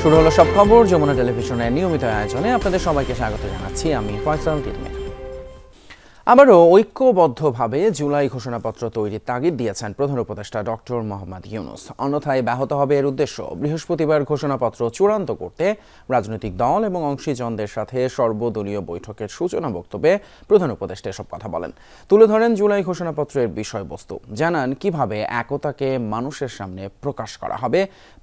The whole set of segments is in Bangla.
শুরু হলো সব খবর যমুনা টেলিভিশনের নিয়মিত আয়োজনে আপনাদের সবাইকে স্বাগত জানাচ্ছি আমি ফয়সাল তিতমির। আবারও ঐক্যবদ্ধভাবে জুলাই ঘোষণাপত্র তৈরির তাগিদ দিয়েছেন প্রধান উপদেষ্টা ডক্টর মোহাম্মদ ইউনূস। অন্যথায় ব্যাহত হবে এর উদ্দেশ্য। বৃহস্পতিবার ঘোষণাপত্র চূড়ান্ত করতে রাজনৈতিক দল এবং অংশীজনদের সাথে সর্বদলীয় বৈঠকের সূচনা বক্তব্যে প্রধান উপদেষ্টা এসব কথা বলেন। তুলে ধরেন জুলাই ঘোষণাপত্রের বিষয়বস্তু, জানান কিভাবে একতাকে মানুষের সামনে প্রকাশ করা হবে,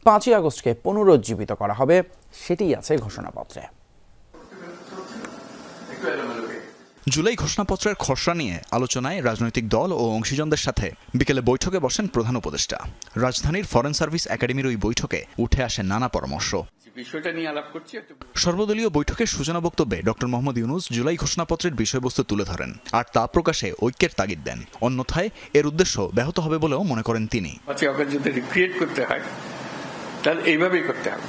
5ই আগস্টকে পুনরুজ্জীবিত করা হবে, সেটিই আছে ঘোষণাপত্রে। জুলাই ঘোষণাপত্রের খসড়া নিয়ে আলোচনায় রাজনৈতিক দল ও অংশীজনদের সাথে বিকেলে বৈঠকে বসেন প্রধান উপদেষ্টা। রাজধানীর ফরেন সার্ভিস একাডেমির ওই বৈঠকে উঠে আসে নানা পরামর্শ। সর্বদলীয় বৈঠকের সূচনা বক্তব্যে ডক্টর মোহাম্মদ ইউনূস জুলাই ঘোষণাপত্রের বিষয়বস্তু তুলে ধরেন আর তা প্রকাশে ঐক্যের তাগিদ দেন। অন্যথায় এর উদ্দেশ্য ব্যাহত হবে বলেও মনে করেন তিনি। যদি রিক্রিয়েট করতে হয় তাহলে এইভাবেই করতে হবে,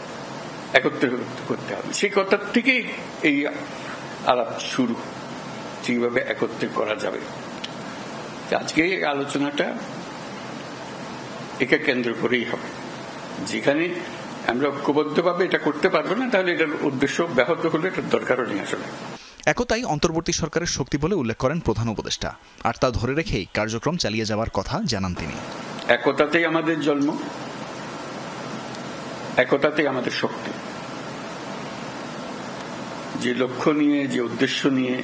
একত্রে করতে হবে। সেই কথা থেকেই এই আলাপ শুরু, ঠিকভাবে একত্রে করা যাবে। আজকে এই আলোচনাটা একে কেন্দ্র করেই হবে। যেখানে আমরা ঐক্যবদ্ধভাবে এটা করতে পারবো না, তাহলে এটার উদ্দেশ্য ব্যাহত হলে এটার দরকারও নেই আসলে। একতাই অন্তর্বর্তী সরকারের শক্তি বলে উল্লেখ করেন প্রধান উপদেষ্টা, আর তা ধরে রেখেই কার্যক্রম চালিয়ে যাওয়ার কথা জানান তিনি। একতাতেই আমাদের জন্ম, একতাতেই আমাদের শক্তি। যে লক্ষ্য নিয়ে, যে উদ্দেশ্য নিয়ে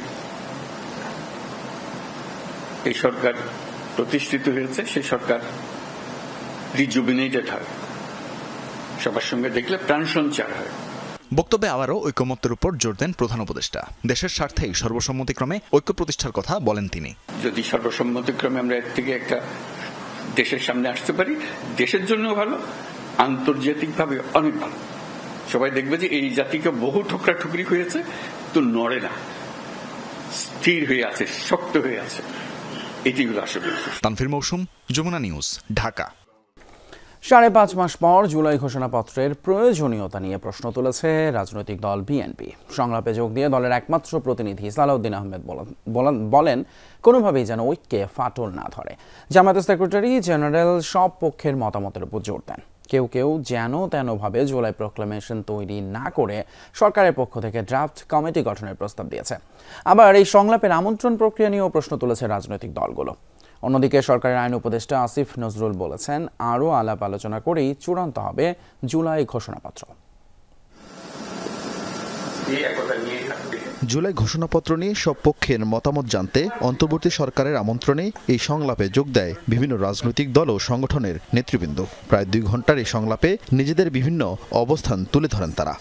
এই সরকার প্রতিষ্ঠিত হয়েছে, সেই সরকার রিজুবিনেটেড হয়, সবার সঙ্গে দেখলে প্রাণ সঞ্চার হয়। বক্তব্যে আবারও ঐকমত্যের উপর জোর দেন প্রধান উপদেষ্টা। দেশের স্বার্থেই সর্বসম্মতিক্রমে ঐক্য প্রতিষ্ঠার কথা বলেন তিনি। যদি সর্বসম্মতিক্রমে আমরা এর থেকে একটা দেশের সামনে আসতে পারি, দেশের জন্য ভালো, আন্তর্জাতিকভাবে অনেক ভালো। সবাই দেখবে যে এই জাতিকে বহু ঠোকরা ঠুকরি হয়েছে, তো নড়ে না, স্থির হয়ে আছে, শক্ত হয়ে আছে। এটি হলো আসলে। তানভীর মৌসুম, যমুনা নিউজ, ঢাকা। 5.5 মাস পর জুলাই ঘোষণাপত্রের প্রয়োজনীয়তা নিয়ে প্রশ্ন তুলেছে রাজনৈতিক দল বিএনপি। সংলাপে যোগ দিয়ে দলের একমাত্র প্রতিনিধি সালাউদ্দিন আহমেদ বলেন কোনোভাবেই যেন ঐক্যে ফাটল না ধরে। জামায়াতের সেক্রেটারি জেনারেল সব পক্ষের মতামতের উপর জোর দেন। কেউ কেউ যেন তেনভাবে জুলাই প্রক্লামেশন তৈরি না করে সরকারের পক্ষ থেকে ড্রাফট কমিটি গঠনের প্রস্তাব দিয়েছে। আবার এই সংলাপের আমন্ত্রণ প্রক্রিয়া নিয়েও প্রশ্ন তুলেছে রাজনৈতিক দলগুলো। অন্যদিকে সরকারের আইন উপদেষ্টা আসিফ নজরুল বলেছেন আরও আলাপ আলোচনা করেই চূড়ান্ত হবে জুলাই ঘোষণাপত্র। জুলাই ঘোষণাপত্র নিয়ে সব পক্ষের মতামত জানতে অন্তর্বর্তী সরকারের আমন্ত্রণে এই সংলাপে যোগ দেয় বিভিন্ন রাজনৈতিক দল ও সংগঠনের নেতৃবৃন্দ। প্রায় 2 ঘন্টার এই সংলাপে নিজেদের বিভিন্ন অবস্থান তুলে ধরেন তারা।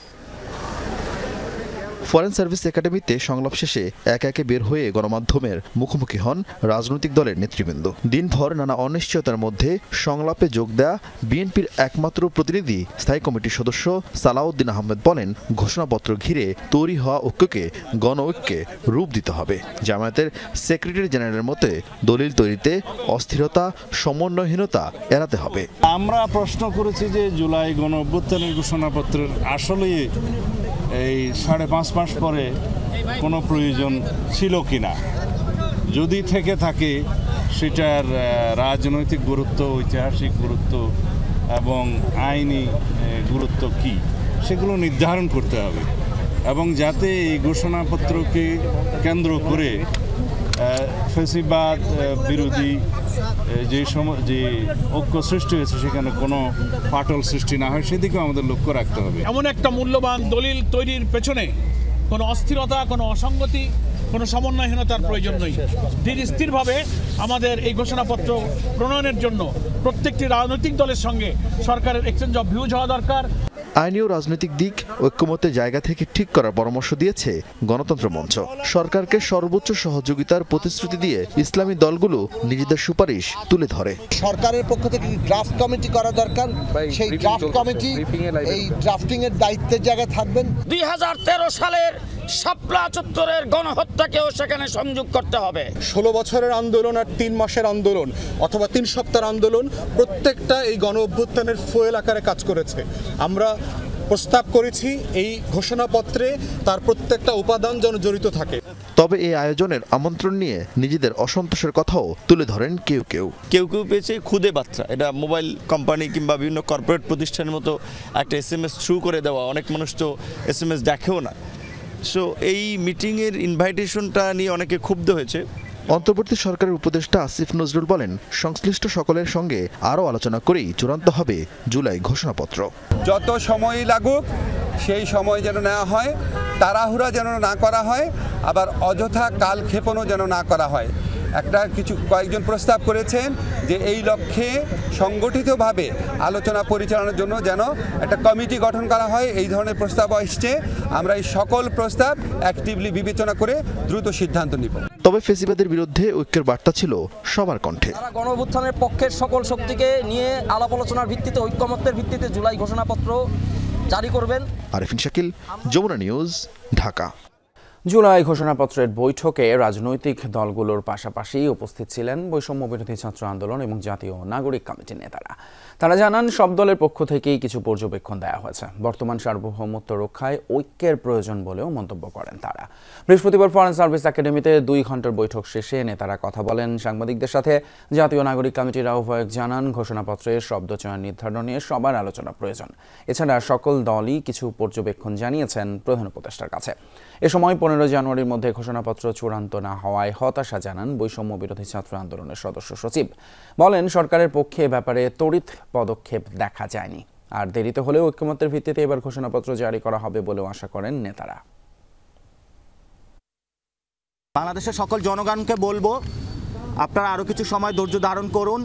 ফরেন সার্ভিস একাডেমিতে সংলাপ শেষে একে একে বের হয়ে গণমাধ্যমের মুখোমুখি হন রাজনৈতিক দলের নেতৃবৃন্দ। দিনভর নানা অনিশ্চয়তার মধ্যে সংলাপে যোগ দেয়া বিএনপির একমাত্র প্রতিনিধি স্থায়ী কমিটির সদস্য সালাউদ্দিন আহমেদ বলেন ঘোষণাপত্র ঘিরে তৈরি হওয়া ঐক্যকে গণ ঐক্যে রূপ দিতে হবে। জামায়াতের সেক্রেটারি জেনারেলের মতে দলিল তৈরিতে অস্থিরতা, সমন্বয়হীনতা এড়াতে হবে। আমরা প্রশ্ন করেছি যে জুলাই গণ অভ্যুত্থানের ঘোষণাপত্রের আসলেই এই 5.5 মাস পরে কোনো প্রয়োজন ছিল কিনা, যদি থেকে থাকে সেটার রাজনৈতিক গুরুত্ব, ঐতিহাসিক গুরুত্ব এবং আইনি গুরুত্ব কি, সেগুলো নির্ধারণ করতে হবে। এবং যাতে এই ঘোষণাপত্রকে কেন্দ্র করে ফ্যাসিবাদ বিরোধী যে ঐক্য সৃষ্টি হয়েছে সেখানে কোনো ফাটল সৃষ্টি না হয়, সেদিকেও আমাদের লক্ষ্য রাখতে হবে। এমন একটা মূল্যবান দলিল তৈরির পেছনে কোনো অস্থিরতা, কোনো অসঙ্গতি, কোনো সমন্বয়হীনতার প্রয়োজন নেই। ধীর স্থিরভাবে আমাদের এই ঘোষণাপত্র প্রণয়নের জন্য প্রত্যেকটি রাজনৈতিক দলের সঙ্গে সরকারের এক্সচেঞ্জ অফ ভিউজ হওয়া দরকার। আইনি ও রাজনৈতিক দিক ঐক্যমতের জায়গা থেকে ঠিক করার পরামর্শ দিয়েছে গণতন্ত্র মঞ্চ। সরকারকে সর্বোচ্চ সহযোগিতার প্রতিশ্রুতি দিয়ে ইসলামী দলগুলো নিজেদের সুপারিশ তুলে ধরে। সরকারের পক্ষ থেকে ড্রাফট কমিটি করা দরকার, সেই ড্রাফট কমিটি এই ড্রাফটিং এর দায়িত্বের জায়গায় থাকবেন। 2013 সালের শাপলা চত্বরের গণহত্যাকেও সেখানে সংযোগ করতে হবে। 16 বছরের আন্দোলন আর 3 মাসের আন্দোলন অথবা 3 সপ্তাহের আন্দোলন প্রত্যেকটা এই গণ অভ্যুত্থানের ফুয়েল আকারে কাজ করেছে। আমরা প্রস্তাব করেছি এই ঘোষণাপত্রে তার প্রত্যেকটা উপাদান যেন জড়িত থাকে। তবে এই আয়োজনের আমন্ত্রণ নিয়ে নিজেদের অসন্তোষের কথাও তুলে ধরেন কেউ কেউ পেয়েছে খুদে বার্তা। এটা মোবাইল কোম্পানি কিংবা বিভিন্ন কর্পোরেট প্রতিষ্ঠানের মতো একটা SMS থ্রু করে দেওয়া, অনেক মানুষ তো SMS দেখেও না। সো এই মিটিংয়ের ইনভাইটেশনটা নিয়ে অনেকে ক্ষুব্ধ হয়েছে। অন্তর্বর্তী সরকারের উপদেষ্টা আসিফ নজরুল বলেন, সংশ্লিষ্ট সকলের সঙ্গে আরও আলোচনা করেই চূড়ান্ত হবে জুলাই ঘোষণাপত্র। যত সময়ই লাগুক সেই সময় যেন নেওয়া হয়, তাড়াহুড়া যেন না করা হয়, আবার অযথা কালক্ষেপণও যেন না করা হয়। কয়েকজন প্রস্তাব করেছেন যে এই লক্ষ্যে সংগঠিতভাবে আলোচনা পরিচালনার জন্য যেন একটা কমিটি গঠন করা হয়। এই ধরনের প্রস্তাব আসছে। আমরা এই সকল প্রস্তাব অ্যাক্টিভলি বিবেচনা করে দ্রুত সিদ্ধান্ত নিব। তবে ফেসিবাদের বিরুদ্ধে ঐক্যের বার্তা ছিল সবার কণ্ঠে। গণঅভ্যুত্থানের পক্ষের সকল শক্তিকে নিয়ে আলাপ আলোচনার ভিত্তিতে, ঐক্যমত্যের ভিত্তিতে জুলাই ঘোষণাপত্র জারি করবেন। আরেফিন শাকিল, যমুনা নিউজ, ঢাকা। জুলাই ঘোষণাপত্রের বৈঠকে রাজনৈতিক দলগুলোর পাশাপাশি উপস্থিত ছিলেন বৈষম্য বিরোধী ছাত্র আন্দোলন এবং জাতীয় নাগরিক কমিটির নেতারা। তারা জানান, সব দলের পক্ষ থেকেই কিছু পর্যবেক্ষণ দেওয়া হয়েছে। বর্তমান সার্বভৌমত্ব রক্ষায় ঐক্যের প্রয়োজন বলেও মন্তব্য করেন তারা। বৃহস্পতিবার ফরেন সার্ভিস একাডেমিতে 2 ঘন্টার বৈঠক শেষে নেতারা কথা বলেন সাংবাদিকদের সাথে। জাতীয় নাগরিক কমিটির আহ্বায়ক জানান, ঘোষণাপত্রের শব্দচয়ন নির্ধারণে সবার আলোচনা প্রয়োজন। এছাড়া সকল দলই কিছু পর্যবেক্ষণ জানিয়েছেন প্রধান উপদেষ্টার কাছে। এ সময় 15 জানুয়ারির মধ্যে ঘোষণাপত্র চূড়ান্ত না হওয়ায় হতাশা জানান বৈষম্য বিরোধী ছাত্র আন্দোলনের সদস্য সচিব। বলেন, সরকারের পক্ষে ব্যাপারে তড়িৎ পদক্ষেপ দেখা যায়নি, আর দেরিতে হলেও ঐক্যমত্যের ভিত্তিতে এবার ঘোষণাপত্র জারি করা হবে বলেও আশা করেন নেতারা। বাংলাদেশের সকল জনগণকে বলবো, আপনারা আরও কিছু সময় ধৈর্য ধারণ করুন।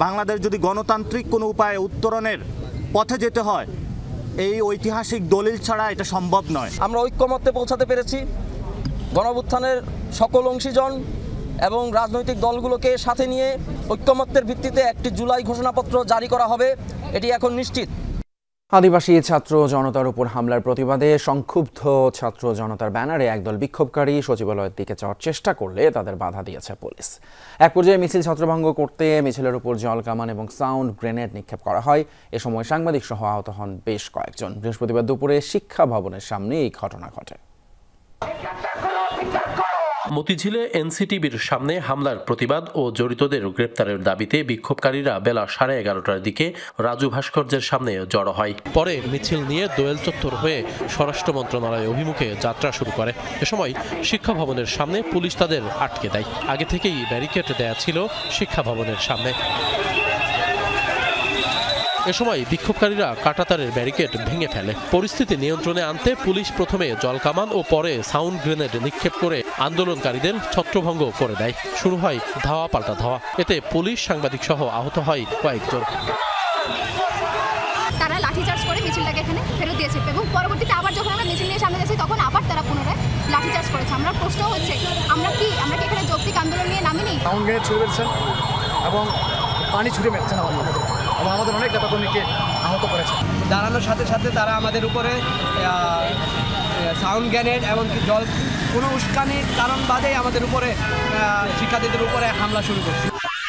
বাংলাদেশ যদি গণতান্ত্রিক কোনো উপায়ে উত্তরণের পথে যেতে হয়, এই ঐতিহাসিক দলিল ছাড়া এটা সম্ভব নয়। আমরা ঐক্যমত্যে পৌঁছাতে পেরেছি। গণঅভ্যুত্থানের সকল অংশীজন এবং রাজনৈতিক দলগুলোকে সাথে নিয়ে ঐক্যমত্যের ভিত্তিতে একটি জুলাই ঘোষণাপত্র জারি করা হবে, এটি এখন নিশ্চিত। আদিবাসী ছাত্র জনতার উপর হামলার প্রতিবাদে সংক্ষুব্ধ ছাত্র জনতার ব্যানারে একদল বিক্ষোভকারী সচিবালয়ের দিকে যাওয়ার চেষ্টা করলে তাদের বাধা দিয়েছে পুলিশ। এক পর্যায়ে মিছিল ছত্রভঙ্গ করতে মিছিলের উপর জল কামান এবং সাউন্ড গ্রেনেড নিক্ষেপ করা হয়। এ সময় সাংবাদিক সহ আহত হন বেশ কয়েকজন। বৃহস্পতিবার দুপুরে শিক্ষা ভবনের সামনে এই ঘটনা ঘটে। মতিঝিলে এনসিটিবির সামনে হামলার প্রতিবাদ ও জড়িতদের গ্রেপ্তারের দাবিতে বিক্ষোভকারীরা বেলা 11:30টার দিকে রাজু ভাস্কর্যের সামনে জড়ো হয়। পরে মিছিল নিয়ে দোয়েল চত্বর হয়ে স্বরাষ্ট্র মন্ত্রণালয় অভিমুখে যাত্রা শুরু করে। এ সময় শিক্ষা ভবনের সামনে পুলিশ তাদের আটকে দেয়। আগে থেকেই ব্যারিকেড দেয়া ছিল শিক্ষা ভবনের সামনে। এ সময় বিক্ষোভকারীরা কাঁটাতারের ব্যারিকেড ভেঙে ফেলে। পরিস্থিতি নিয়ন্ত্রণে আনতে পুলিশ প্রথমে জলকামান ও পরে সাউন্ড গ্রেনেড নিক্ষেপ করে আন্দোলনকারীদের ছত্রভঙ্গ করে দেয়। শুরু হয় ধাওয়া পাল্টা ধাওয়া। এতে পুলিশ, সাংবাদিক সহ আহত হয় কয়েকজন। তারা লাঠিচার্জ করে মিছিলটাকে এখানে ফেরত দিয়েছে এবং পরবর্তীতে আবার যখন আমরা মিছিল নিয়ে সামনে যাচ্ছি তখন আবার তারা পুনরায় লাঠিচার্জ করেছে। আমরা প্রশ্ন হচ্ছে, আমরা কি এখানে যৌক্তিক আন্দোলন নিয়ে নামিনি? সাউন্ড গ্রেনেড ছুড়ে মেরেছেন এবং পানি ছুড়ে মেরেছেন আমাদের অনেক নেতাকর্মীকে আহত করেছে। দাঁড়ানোর সাথে সাথে তারা আমাদের উপরে সাউন্ড গ্রেনেড এবং জল, কোনো উস্কানির কারণ বাদেই আমাদের উপরে শিক্ষার্থীদের উপরে হামলা শুরু করছে।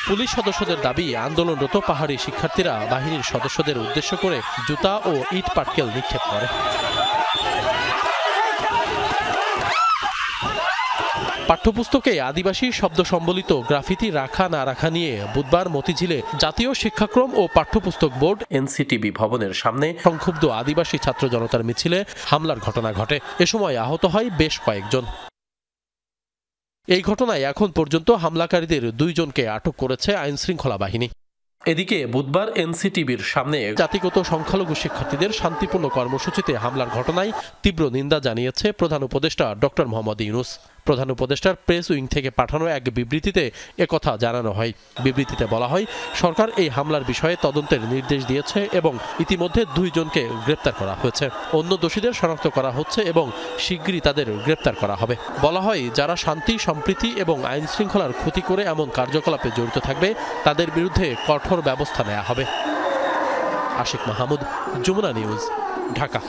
পুলিশ সদস্যদের দাবি, আন্দোলনরত পাহাড়ি শিক্ষার্থীরা বাহিনীর সদস্যদের উদ্দেশ্য করে জুতা ও ইট পাটকেল নিক্ষেপ করে। পাঠ্যপুস্তকে আদিবাসী শব্দ সম্বলিত গ্রাফিতি রাখা না রাখা নিয়ে বুধবার মতিঝিলে জাতীয় শিক্ষাক্রম ও পাঠ্যপুস্তক বোর্ড এনসিটিবি ভবনের সামনে সংক্ষুব্ধ আদিবাসী ছাত্র জনতার মিছিলে হামলার ঘটনা ঘটে। এ সময় আহত হয় বেশ কয়েকজন। এই ঘটনায় এখন পর্যন্ত হামলাকারীদের 2 জনকে আটক করেছে আইনশৃঙ্খলা বাহিনী। এদিকে বুধবার এনসিটিবির সামনে জাতিগত সংখ্যালঘু শিক্ষার্থীদের শান্তিপূর্ণ কর্মসূচিতে হামলার ঘটনায় তীব্র নিন্দা জানিয়েছে প্রধান উপদেষ্টা ডক্টর মোহাম্মদ ইউনূস। প্রধান উপদেষ্টার প্রেস উইং থেকে পাঠানো এক বিবৃতিতে একথা জানানো হয়। বিবৃতিতে বলা হয়, সরকার এই হামলার বিষয়ে তদন্তের নির্দেশ দিয়েছে এবং ইতিমধ্যে 2 জনকে গ্রেপ্তার করা হয়েছে। অন্য দোষীদের শনাক্ত করা হচ্ছে এবং শিগগিরই তাদের গ্রেপ্তার করা হবে। বলা হয়, যারা শান্তি, সম্প্রীতি এবং আইন শৃঙ্খলার ক্ষতি করে এমন কার্যকলাপে জড়িত থাকবে তাদের বিরুদ্ধে কঠোর ব্যবস্থা নেওয়া হবে। আশিক মাহমুদ, যমুনা নিউজ, ঢাকা।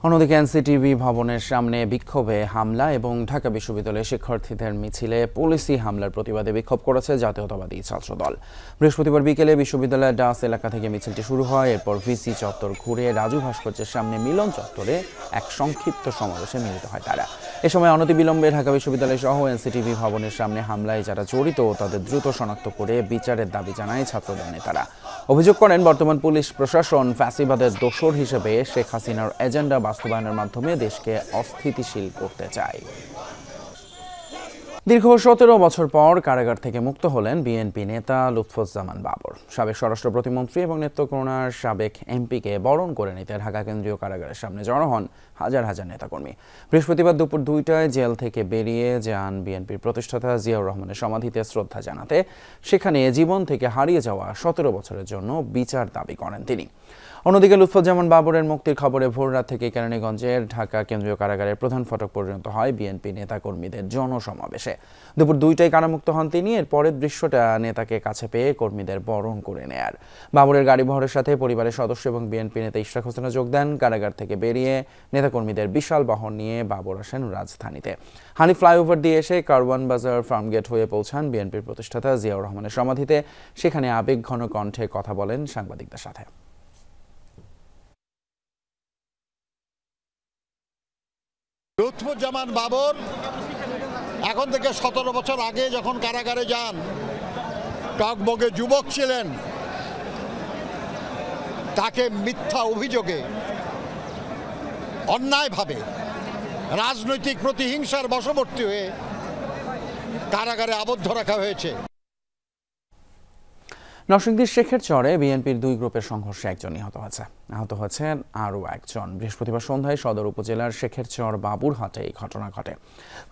অন্যদিকে এনসিটিভি ভবনের সামনে বিক্ষোভে হামলা এবং ঢাকা বিশ্ববিদ্যালয়ের শিক্ষার্থীদের মিছিলে পুলিশি হামলার প্রতিবাদে বিক্ষোভ করেছে জাতীয়তাবাদী ছাত্রদল। বৃহস্পতিবার বিকেলে বিশ্ববিদ্যালয়ের ডাস এলাকা থেকে মিছিলটি শুরু হয়। এরপর ভিসি চত্বর ঘুরে রাজু ভাস্কর্যের সামনে মিলন চত্বরে এক সংক্ষিপ্ত সমাবেশে মিলিত হয় তারা। এ সময় অনতিবিলম্বে ঢাকা বিশ্ববিদ্যালয় সহ এনসিটিভি ভবনের সামনে হামলায় যারা জড়িত তাদের দ্রুত শনাক্ত করে বিচারের দাবি জানায় ছাত্রদল নেতারা। অভিযোগ করেন, বর্তমান পুলিশ প্রশাসন ফ্যাসিবাদের দোসর হিসেবে শেখ হাসিনার এজেন্ডা বাস্তবায়নের মাধ্যমে দেশকে অস্থিতিশীল করতে চায়। দীর্ঘ 17 বছর পর কারাগার থেকে মুক্ত হলেন বিএনপি নেতা লুৎফুজ্জামান বাবর। সাবেক স্বরাষ্ট্র প্রতিমন্ত্রী এবং নেত্রকোনার সাবেক এমপিকে বরণ করে নিতে ঢাকা কেন্দ্রীয় কারাগারের সামনে জড়ো হন হাজার হাজার নেতাকর্মী। বৃহস্পতিবার দুপুর 2টায় জেল থেকে বেরিয়ে যান বিএনপির প্রতিষ্ঠাতা জিয়াউর রহমানের সমাধিতে শ্রদ্ধা জানাতে। সেখানে জীবন থেকে হারিয়ে যাওয়া 17 বছরের জন্য বিচার দাবি করেন তিনি। অন্যদিকে লুৎফুজ্জামান বাবরের মুক্তির খবরে ভোররাত থেকে কেরানীগঞ্জের ঢাকা কেন্দ্রীয় কারাগারের প্রধান ফটক পর্যন্ত হয় বিএনপি নেতাকর্মীদের জনসমাবেশে। দুপুর 2টায় কারামুক্ত হন তিনি। এর পরের দৃশ্যটা নেতাকে কাছে পেয়ে কর্মীদের বরণ করে নেয়ার। বাবরের গাড়ি বহরের সাথে পরিবারের সদস্য এবং বিএনপি নেতা ইশরাক হোসেনও যোগ দেন। কারাগার থেকে বেরিয়ে নেতাকর্মীদের বিশাল বহন নিয়ে বাবর আসেন রাজধানীতে। হানি ফ্লাইওভার দিয়ে এসে কারওয়ান বাজার ফার্মগেট হয়ে পৌঁছান বিএনপির প্রতিষ্ঠাতা জিয়াউর রহমানের সমাধিতে। সেখানে আবেগঘন কণ্ঠে কথা বলেন সাংবাদিকদের সাথে। লুৎফুজ্জামান বাবর এখন থেকে 17 বছর আগে যখন কারাগারে যান, টকবগে যুবক ছিলেন, তাকে মিথ্যা অভিযোগে অন্যায়ভাবে রাজনৈতিক প্রতিহিংসার বশবর্তী হয়ে কারাগারে আবদ্ধ রাখা হয়েছে। নরসিংদীর শেখের চরে বিএনপির দুই গ্রুপের সংঘর্ষে একজন আহত হয়েছেন আরও একজন। বৃহস্পতিবার সন্ধ্যায় সদর উপজেলার শেখের চর বাবুরহাটে এই ঘটনা ঘটে।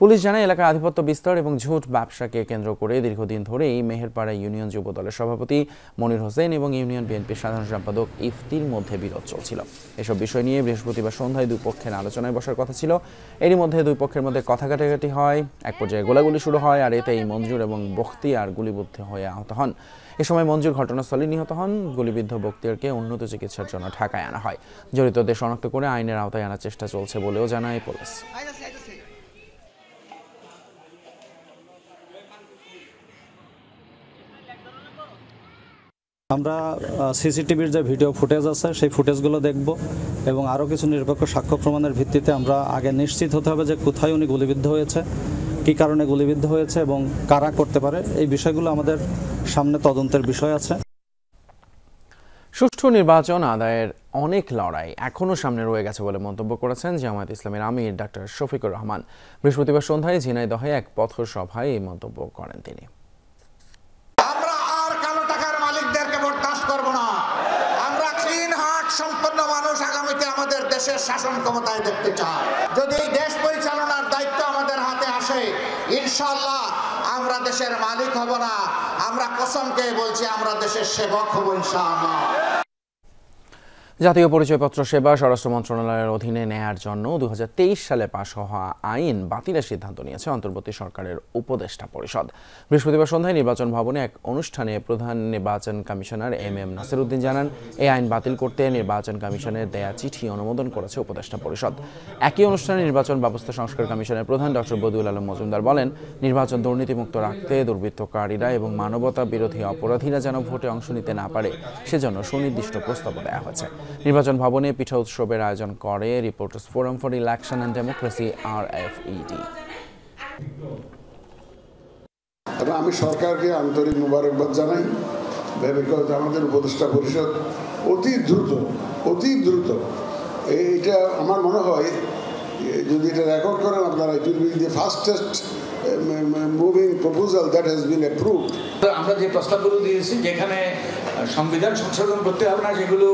পুলিশ জানায়, এলাকায় আধিপত্য বিস্তার এবং ঝুট ব্যবসাকে কেন্দ্র করে দীর্ঘদিন ধরেই মেহেরপাড়া ইউনিয়ন যুব দলের সভাপতি মনির হোসেন এবং ইউনিয়ন বিএনপির সাধারণ সম্পাদক ইফতির মধ্যে বিরোধ চলছিল। এসব বিষয় নিয়ে বৃহস্পতিবার সন্ধ্যায় দুই পক্ষের আলোচনায় বসার কথা ছিল। এরই মধ্যে দুই পক্ষের মধ্যে কথা কাটাকাটি হয়। এক পর্যায়ে গোলাগুলি শুরু হয়, আর এতেই মঞ্জুর এবং বখতিয়ার গুলিবিদ্ধ হয়ে আহত হন। এ সময় মঞ্জুর ঘটনাস্থলে নিহত হন। গুলিবিদ্ধ বখতিয়ারকে উন্নত চিকিৎসার জন্য ঢাকায় আনা হয়। জড়িতদের শনাক্ত করে আইনের আওতায় আনার চেষ্টা চলছে বলেও জানায় পুলিশ। আমরা সিসিটিভির যে ভিডিও ফুটেজ আছে সেই ফুটেজগুলো দেখব এবং আরও কিছু নিরপেক্ষ সাক্ষ্য প্রমাণের ভিত্তিতে আমরা আগে নিশ্চিত হতে হবে যে কোথায় উনি গুলিবিদ্ধ হয়েছে, কী কারণে গুলিবিদ্ধ হয়েছে এবং কারা করতে পারে। এই বিষয়গুলো আমাদের সামনে তদন্তের বিষয় আছে। সুষ্ঠু নির্বাচন আদায়ের অনেক লড়াই এখনও সামনে রয়ে গেছে বলে মন্তব্য করেছেন জামায়াত ইসলামের আমির ডাক্তার শফিকুর রহমান। বৃহস্পতিবার সন্ধ্যায় ঝিনাইদহে এক পথসভায় এই মন্তব্য করেন তিনি। আমরা আর কালো টাকার মালিকদেরকে বরদাস্ত করব না। আমরা ক্লিন হার্ট সম্পন্ন মানুষ আগামীতে আমাদের দেশের শাসন ক্ষমতায় দেখতে চাই। যদি দেশ পরিচালনার দায়িত্ব আমাদের হাতে আসে, ইনশাআল্লাহ আমরা দেশের মালিক হব না, আমরা কসমকে বলছি আমরা দেশের সেবক হব ইনশাআল্লাহ। জাতীয় পরিচয়পত্র সেবা স্বরাষ্ট্র মন্ত্রণালয়ের অধীনে নেয়ার জন্য 2023 সালে পাশ হওয়া আইন বাতিলের সিদ্ধান্ত নিয়েছে অন্তর্বর্তী সরকারের উপদেষ্টা পরিষদ। বৃহস্পতিবার সন্ধ্যায় নির্বাচন ভবনে এক অনুষ্ঠানে প্রধান নির্বাচন কমিশনার এম নাসির উদ্দিন জানান, এই আইন বাতিল করতে নির্বাচন কমিশনের দেয়া চিঠি অনুমোদন করেছে উপদেষ্টা পরিষদ। একই অনুষ্ঠানে নির্বাচন ব্যবস্থা সংস্কার কমিশনের প্রধান ডক্টর বদিউল আলম মজুমদার বলেন, নির্বাচন দুর্নীতিমুক্ত রাখতে দুর্বৃত্তকারীরা এবং মানবতা বিরোধী অপরাধীরা যেন ভোটে অংশ নিতে না পারে সেজন্য সুনির্দিষ্ট প্রস্তাব দেওয়া হয়েছে। নির্বাচন ভবনে পিঠা উৎসবের আয়োজন করে reporters forum for election and democracy RFED। আমি সরকারকে আন্তরিক মোবারকবাদ জানাই, বিকজ আমাদের উপদেষ্টা পরিষদ অতি দ্রুত এইটা আমার মনে হয় যদি এটা রেকর্ড করেন আপনারা, it will be the fastest moving proposal that has been approved. আমরা যে প্রস্তাবগুলো দিয়েছি যেখানে সংবিধান সংশোধন করতে হবে না, সেগুলো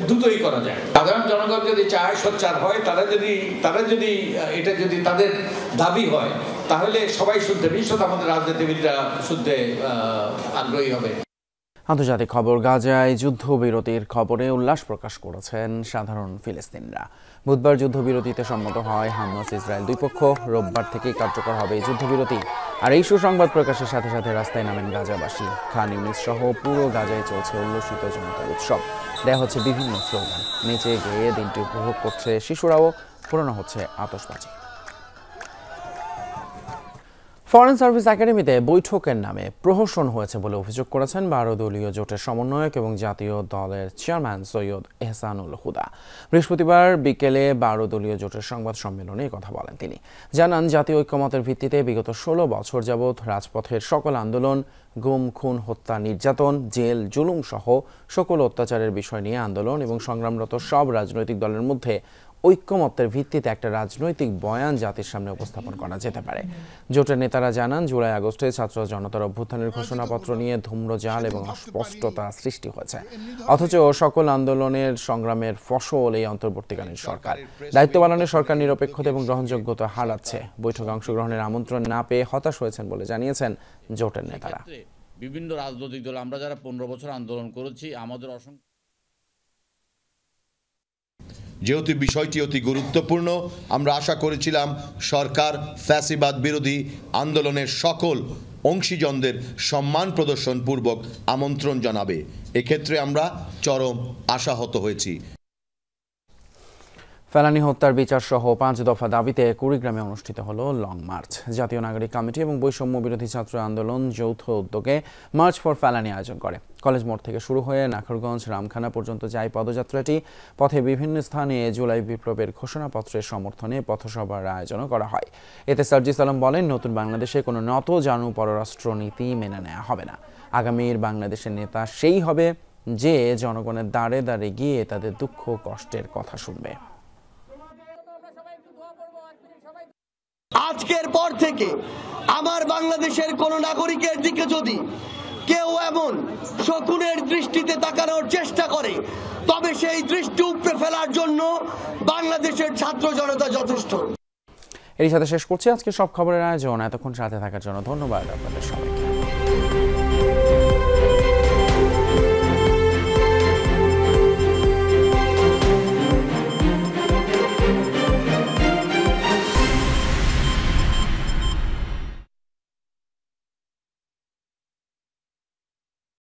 দ্রুতই করা যায়। সাধারণ জনগণ যদি চায়, সোচ্চার হয়, তারা যদি এটা যদি তাদের দাবি হয়, তাহলে সবাই শুনতে, বিশেষত আমাদের রাজনীতিবিদরা শুনতে আগ্রহী হবে। আন্তর্জাতিক খবর, গাজায় যুদ্ধবিরতির খবরে উল্লাস প্রকাশ করেছেন সাধারণ ফিলিস্তিনিরা। বুধবার যুদ্ধবিরতিতে সম্মত হয় হামাস ইসরায়েল দুই পক্ষ। রোববার থেকেই কার্যকর হবে যুদ্ধবিরতি। আর এই সুসংবাদ প্রকাশের সাথে সাথে রাস্তায় নামেন গাজাবাসী। খান ইউনিস সহ পুরো গাজায় চলছে উল্লসিত জনতার উৎসব। দেয়া হচ্ছে বিভিন্ন স্লোগান, নেচে গেয়ে দিনটি উপভোগ করছে শিশুরাও, পুরানো হচ্ছে আতশবাজি। ফরেন সার্ভিস একাডেমিতে বৈঠকের নামে প্রহসন হয়েছে বলে অভিযোগ করেছেন 12 দলীয় জোটের সমন্বয়ক এবং জাতীয় দলের চেয়ারম্যান সৈয়দ এহসানুল হুদা। বৃহস্পতিবার বিকেলে 12 দলীয় জোটের সংবাদ সম্মেলনে কথা বলেন তিনি। জানান, জাতীয় ঐক্যমতের ভিত্তিতে বিগত 16 বছর যাবৎ রাজপথের সকল আন্দোলন, গুম, খুন, হত্যা, নির্যাতন, জেল, জুলুম সহ সকল অত্যাচারের বিষয় নিয়ে আন্দোলন এবং সংগ্রামরত সব রাজনৈতিক দলের মধ্যে ঐক্যমত্যের ভিত্তিতে একটা রাজনৈতিক বয়ান জাতির সামনে উপস্থাপন করা যেতে পারে। জোটের নেতারা জানান, জুলাই আগস্টে ছাত্র জনতার অভ্যুত্থানের ঘোষণাপত্র নিয়ে ধূম্রজাল এবং অস্পষ্টতা সৃষ্টি হয়েছে। অথচ সকল আন্দোলনের সংগ্রামের ফসল এই অন্তর্বর্তীকালীন সরকার। দায়িত্ব পালনে সরকার নিরপেক্ষতা এবং গ্রহণযোগ্যতা হারাচ্ছে। বৈঠকে অংশগ্রহণের আমন্ত্রণ না পেয়ে হতাশ হয়েছেন বলে জানিয়েছেন জোটের নেতারা। বিভিন্ন রাজনৈতিক দল, আমরা যারা 15 বছর আন্দোলন করেছি, আমাদের অসংখ্য যেহেতু বিষয়টি অতি গুরুত্বপূর্ণ, আমরা আশা করেছিলাম সরকার ফ্যাসিবাদ বিরোধী আন্দোলনের সকল অংশীজনদের সম্মান প্রদর্শন পূর্বক আমন্ত্রণ জানাবে। এক্ষেত্রে আমরা চরম আশাহত হয়েছি। ফেলানী হত্যার বিচার সহ 5 দফা দাবিতে কুড়িগ্রামে অনুষ্ঠিত হলো লং মার্চ। জাতীয় নাগরিক কমিটি এবং বৈষম্য বিরোধী ছাত্র আন্দোলন যৌথ উদ্যোগে মার্চ ফর ফেলানী আয়োজন করে। কলেজ মোড় থেকে শুরু হয়ে নাখরগঞ্জ, রামখানা পর্যন্ত যায় পদযাত্রাটি। পথে বিভিন্ন স্থানে জুলাই বিপ্লবের ঘোষণাপত্রের সমর্থনে পথসভার আয়োজনও করা হয়। এতে সার্জিস আলম বলেন, নতুন বাংলাদেশে কোনো নতজানু পররাষ্ট্র নীতি মেনে নেওয়া হবে না। আগামীর বাংলাদেশের নেতা সেই হবে যে জনগণের দাঁড়ে দাঁড়ে গিয়ে তাদের দুঃখ কষ্টের কথা শুনবে। আজকের পর থেকে আমার বাংলাদেশের কোন নাগরিকের দিকে যদি কেউ এমন শকুনের দৃষ্টিতে তাকানোর চেষ্টা করে, তবে সেই দৃষ্টি উপড়ে ফেলার জন্য বাংলাদেশের ছাত্র জনতা যথেষ্ট। এর সাথে শেষ করছি আজকে সব খবরের আয়োজন। এতক্ষণ সাথে থাকার জন্য ধন্যবাদ আপনাদের সবাই।